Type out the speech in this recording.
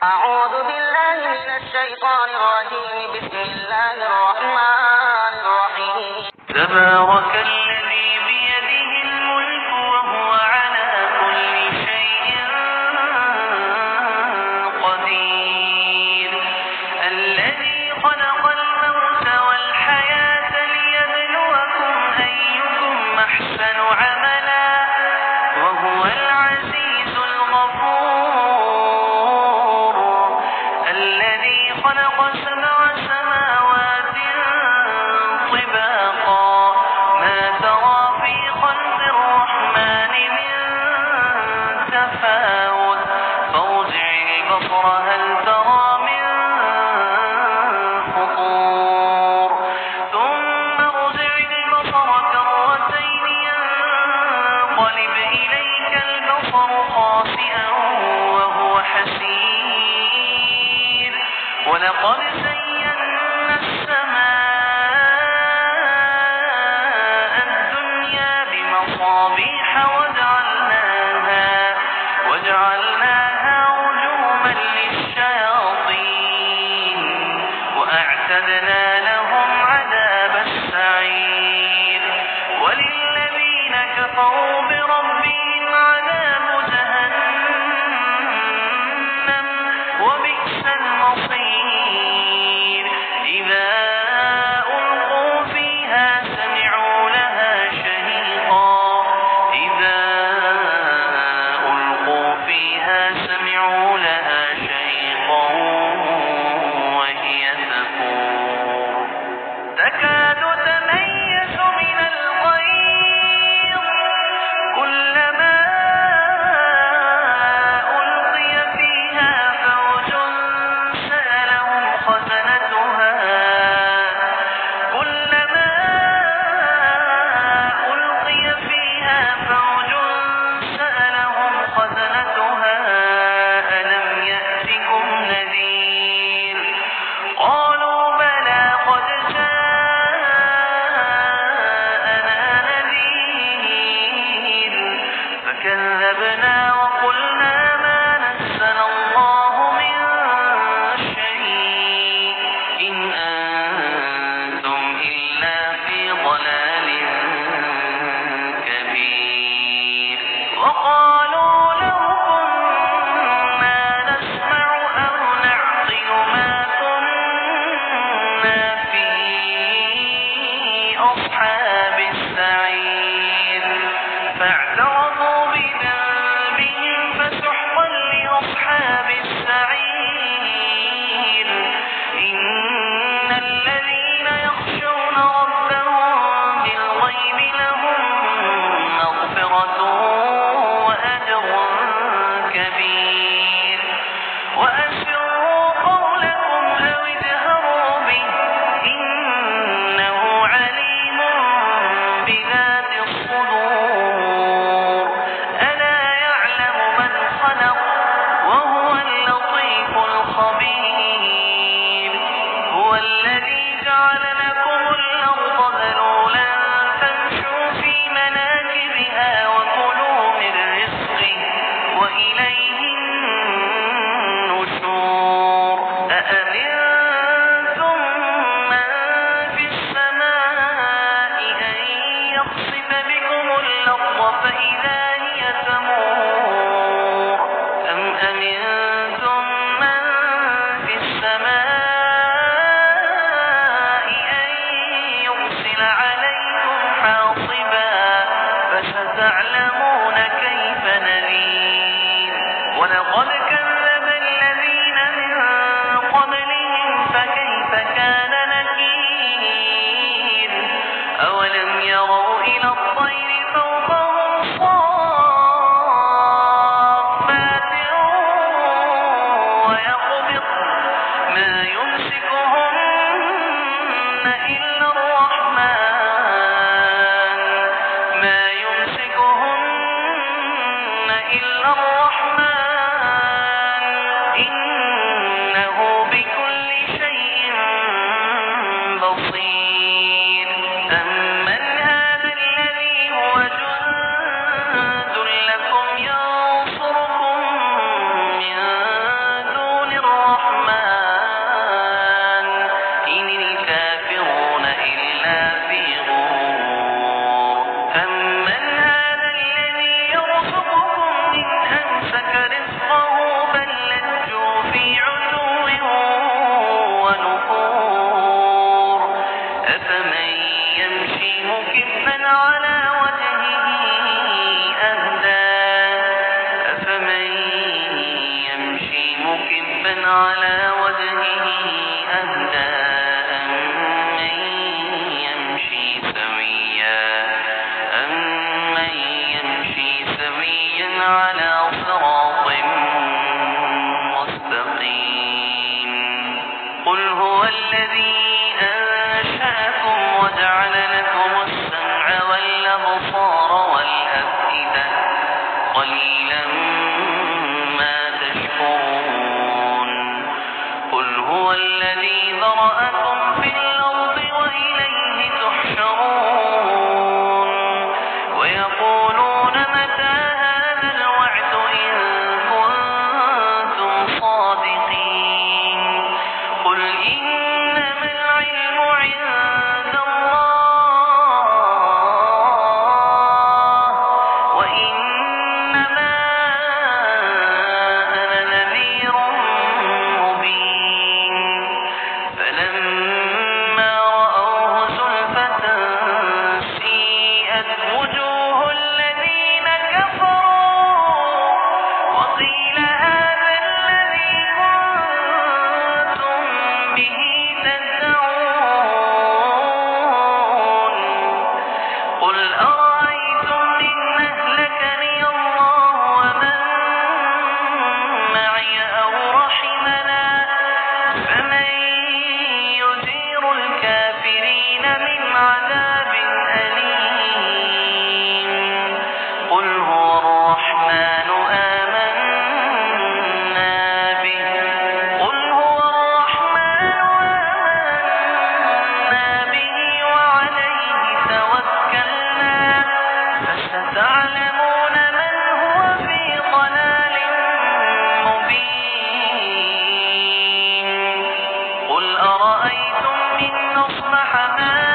أعوذ بالله من الشيطان الرجيم. بسم الله الرحمن الرحيم. تبارك الذي بيده الملك وهو على كل شيء قدير. الذي خلق الموت والحياة ليبلوكم أيكم أحسن عملا وهو العزيز الغفور. الذي خلق 7 سماوات طباقا ما ترى في خلق الرحمن من تفاوت فارجع البصر هل ترى من فطور ثم ارجع البصر كرتين ينقلب إليك البصر خاسئا وهو حسير. ولقد زينا السماء الدنيا بمصابيح وجعلناها رجوما للشياطين وأعتدنا لهم عذاب السعير. وللذين كفروا بربهم عذاب جهنم وبئس المصير. مكبا على وجهه أهدى أمن يمشي سويا على صراط مستقيم قل هو الذي أنشأكم وجعل لكم السمع والأبصار والأفئدة قليلا ما تشكرون قل هو الذي ذرأكم في الأرض وإليه تحشرون ويقولون متى هذا الوعد إن كنتم صادقين قل إنما العلم عند الله وإنما أنا نذير مبين فلما رأوه زلفة سيئت وجوه الذين كفروا وقيل هذا الذي كنتم به تدعون قل أرأيتم إن أهلكني الله ومن معي أو رحمنا فمن يجير الكافرين من عذاب أليم قل هو الرحمن آمنا به وعليه توكلنا فستعلمون من هو في ضلال مبين قل أرأيتم إن أصبح ماؤكم